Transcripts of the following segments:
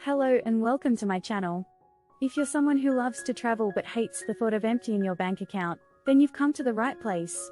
Hello and welcome to my channel. If you're someone who loves to travel but hates the thought of emptying your bank account, then you've come to the right place.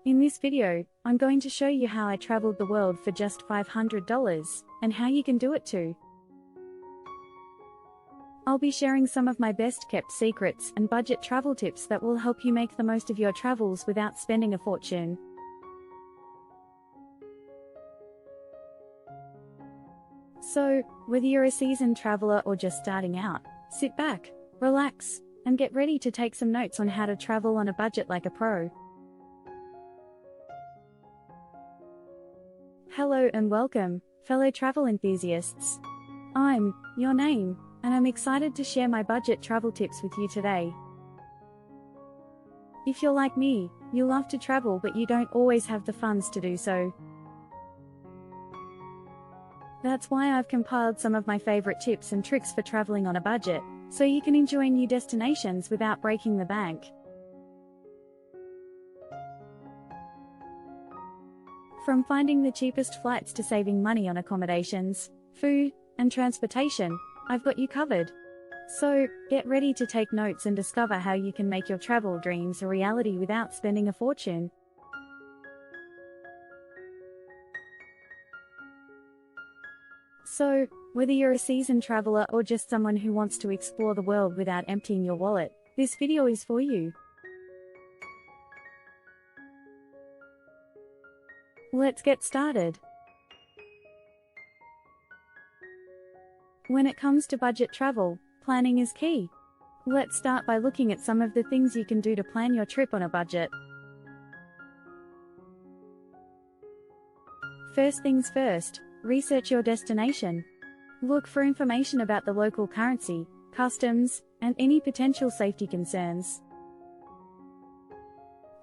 In this video, I'm going to show you how I traveled the world for just $500, and how you can do it too. I'll be sharing some of my best kept secrets and budget travel tips that will help you make the most of your travels without spending a fortune. So, whether you're a seasoned traveler or just starting out, sit back, relax, and get ready to take some notes on how to travel on a budget like a pro. Hello and welcome, fellow travel enthusiasts. I'm your name, and I'm excited to share my budget travel tips with you today. If you're like me, you love to travel but you don't always have the funds to do so. That's why I've compiled some of my favorite tips and tricks for traveling on a budget, so you can enjoy new destinations without breaking the bank. From finding the cheapest flights to saving money on accommodations, food, and transportation, I've got you covered. So, get ready to take notes and discover how you can make your travel dreams a reality without spending a fortune. So, whether you're a seasoned traveler or just someone who wants to explore the world without emptying your wallet, this video is for you. Let's get started. When it comes to budget travel, planning is key. Let's start by looking at some of the things you can do to plan your trip on a budget. First things first, research your destination. Look for information about the local currency, customs, and any potential safety concerns.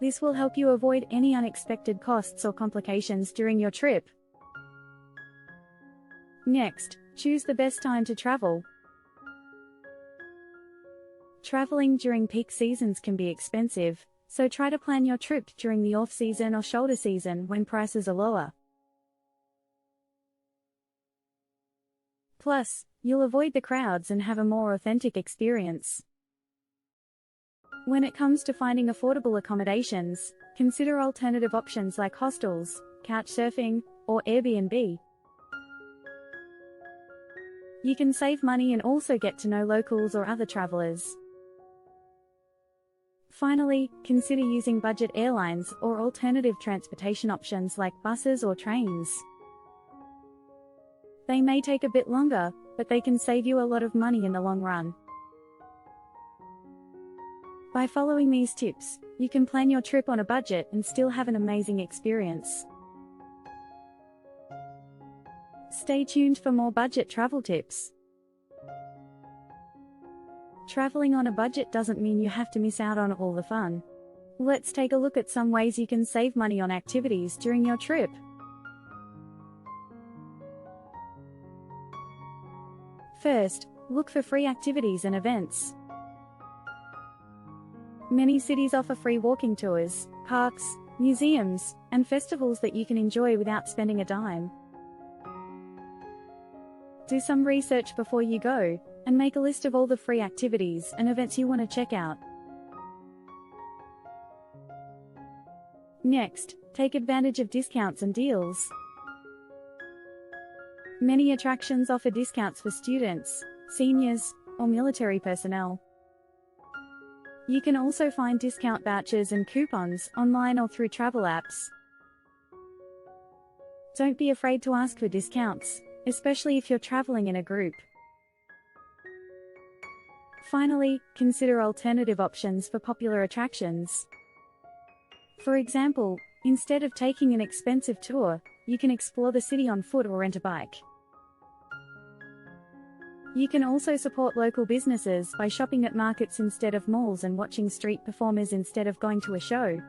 This will help you avoid any unexpected costs or complications during your trip. Next, choose the best time to travel. Traveling during peak seasons can be expensive, so try to plan your trip during the off-season or shoulder season when prices are lower. Plus, you'll avoid the crowds and have a more authentic experience. When it comes to finding affordable accommodations, consider alternative options like hostels, couchsurfing, or Airbnb. You can save money and also get to know locals or other travelers. Finally, consider using budget airlines or alternative transportation options like buses or trains. They may take a bit longer, but they can save you a lot of money in the long run. By following these tips, you can plan your trip on a budget and still have an amazing experience. Stay tuned for more budget travel tips. Traveling on a budget doesn't mean you have to miss out on all the fun. Let's take a look at some ways you can save money on activities during your trip. First, look for free activities and events. Many cities offer free walking tours, parks, museums, and festivals that you can enjoy without spending a dime. Do some research before you go, and make a list of all the free activities and events you want to check out. Next, take advantage of discounts and deals. Many attractions offer discounts for students, seniors, or military personnel. You can also find discount vouchers and coupons online or through travel apps. Don't be afraid to ask for discounts, especially if you're traveling in a group. Finally, consider alternative options for popular attractions. For example, instead of taking an expensive tour, you can explore the city on foot or rent a bike. You can also support local businesses by shopping at markets instead of malls and watching street performers instead of going to a show.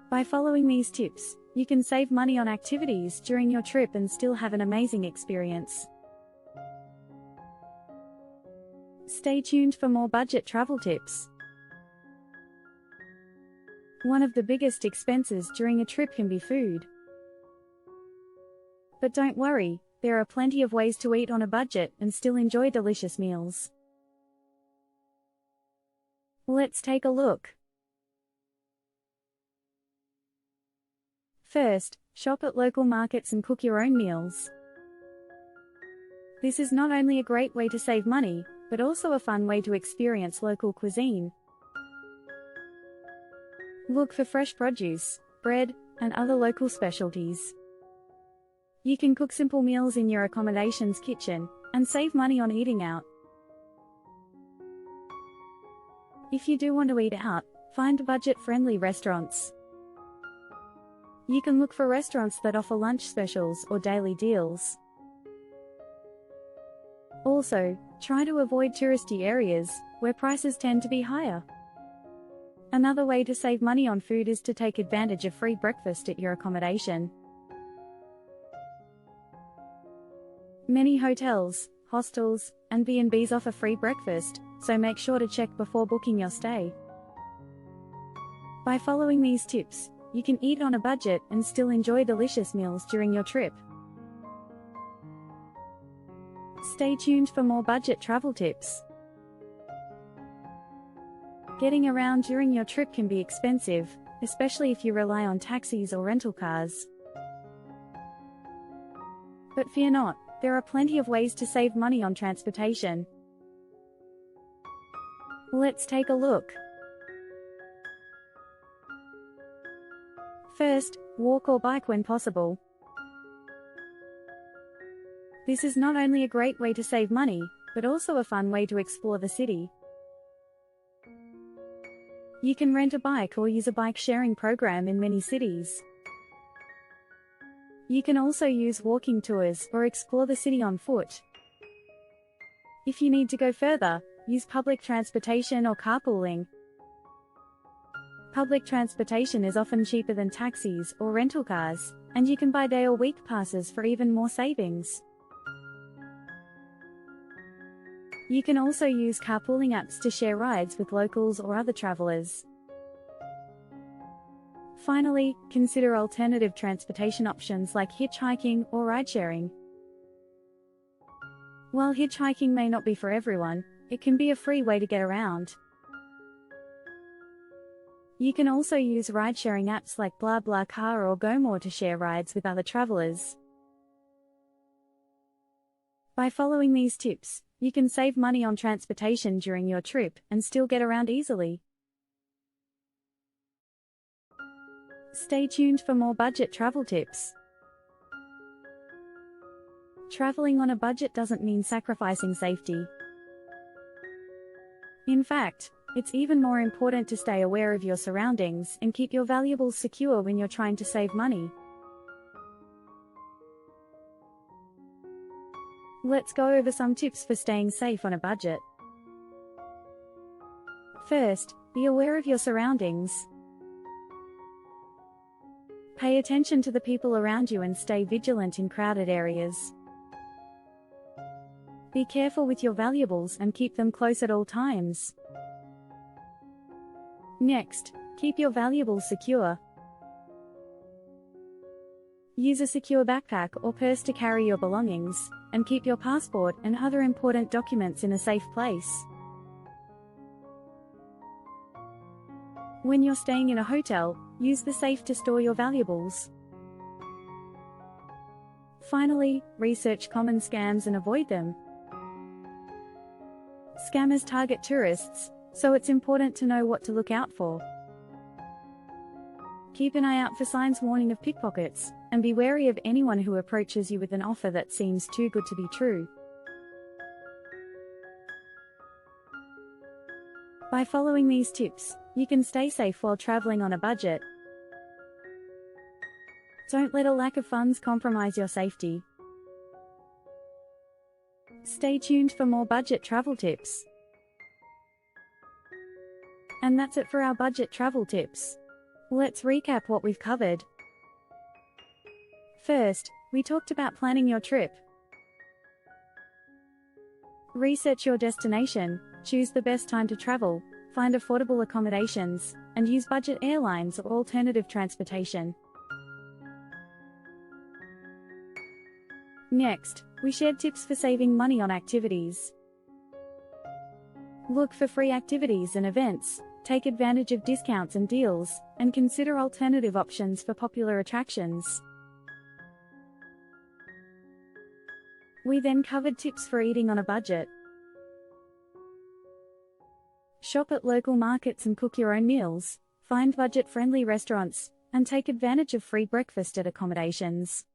By following these tips, you can save money on activities during your trip and still have an amazing experience. Stay tuned for more budget travel tips. One of the biggest expenses during a trip can be food. But don't worry, there are plenty of ways to eat on a budget and still enjoy delicious meals. Let's take a look. First, shop at local markets and cook your own meals. This is not only a great way to save money, but also a fun way to experience local cuisine. Look for fresh produce, bread, and other local specialties. You can cook simple meals in your accommodation's kitchen and save money on eating out. If you do want to eat out, find budget-friendly restaurants. You can look for restaurants that offer lunch specials or daily deals. Also, try to avoid touristy areas, where prices tend to be higher. Another way to save money on food is to take advantage of free breakfast at your accommodation. Many hotels, hostels, and B&Bs offer free breakfast, so make sure to check before booking your stay. By following these tips, you can eat on a budget and still enjoy delicious meals during your trip. Stay tuned for more budget travel tips. Getting around during your trip can be expensive, especially if you rely on taxis or rental cars. But fear not, there are plenty of ways to save money on transportation. Let's take a look. First, walk or bike when possible. This is not only a great way to save money, but also a fun way to explore the city. You can rent a bike or use a bike-sharing program in many cities. You can also use walking tours or explore the city on foot. If you need to go further, use public transportation or carpooling. Public transportation is often cheaper than taxis or rental cars, and you can buy day or week passes for even more savings. You can also use carpooling apps to share rides with locals or other travelers. Finally, consider alternative transportation options like hitchhiking or ride-sharing. While hitchhiking may not be for everyone, it can be a free way to get around. You can also use ride-sharing apps like BlaBlaCar or GoMore to share rides with other travelers. By following these tips, you can save money on transportation during your trip and still get around easily. Stay tuned for more budget travel tips. Traveling on a budget doesn't mean sacrificing safety. In fact, it's even more important to stay aware of your surroundings and keep your valuables secure when you're trying to save money. Let's go over some tips for staying safe on a budget. First, be aware of your surroundings. Pay attention to the people around you and stay vigilant in crowded areas. Be careful with your valuables and keep them close at all times. Next, keep your valuables secure. Use a secure backpack or purse to carry your belongings, and keep your passport and other important documents in a safe place. When you're staying in a hotel, use the safe to store your valuables. Finally, research common scams and avoid them. Scammers target tourists, so it's important to know what to look out for. Keep an eye out for signs warning of pickpockets, and be wary of anyone who approaches you with an offer that seems too good to be true. By following these tips, you can stay safe while traveling on a budget. Don't let a lack of funds compromise your safety. Stay tuned for more budget travel tips. And that's it for our budget travel tips. Let's recap what we've covered. First, we talked about planning your trip. Research your destination, choose the best time to travel, find affordable accommodations, and use budget airlines or alternative transportation. Next, we shared tips for saving money on activities. Look for free activities and events, take advantage of discounts and deals, and consider alternative options for popular attractions. We then covered tips for eating on a budget. Shop at local markets and cook your own meals, find budget-friendly restaurants, and take advantage of free breakfast at accommodations.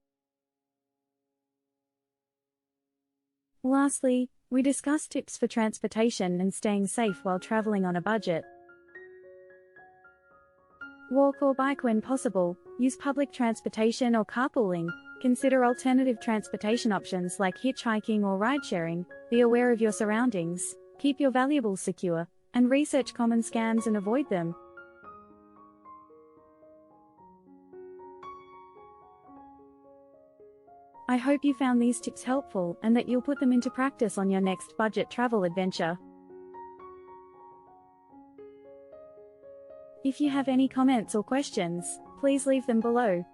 Lastly, we discussed tips for transportation and staying safe while traveling on a budget. Walk or bike when possible, use public transportation or carpooling, consider alternative transportation options like hitchhiking or ride-sharing, be aware of your surroundings, keep your valuables secure, and research common scams and avoid them. I hope you found these tips helpful and that you'll put them into practice on your next budget travel adventure. If you have any comments or questions, please leave them below.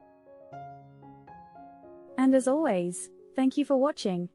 And as always, thank you for watching.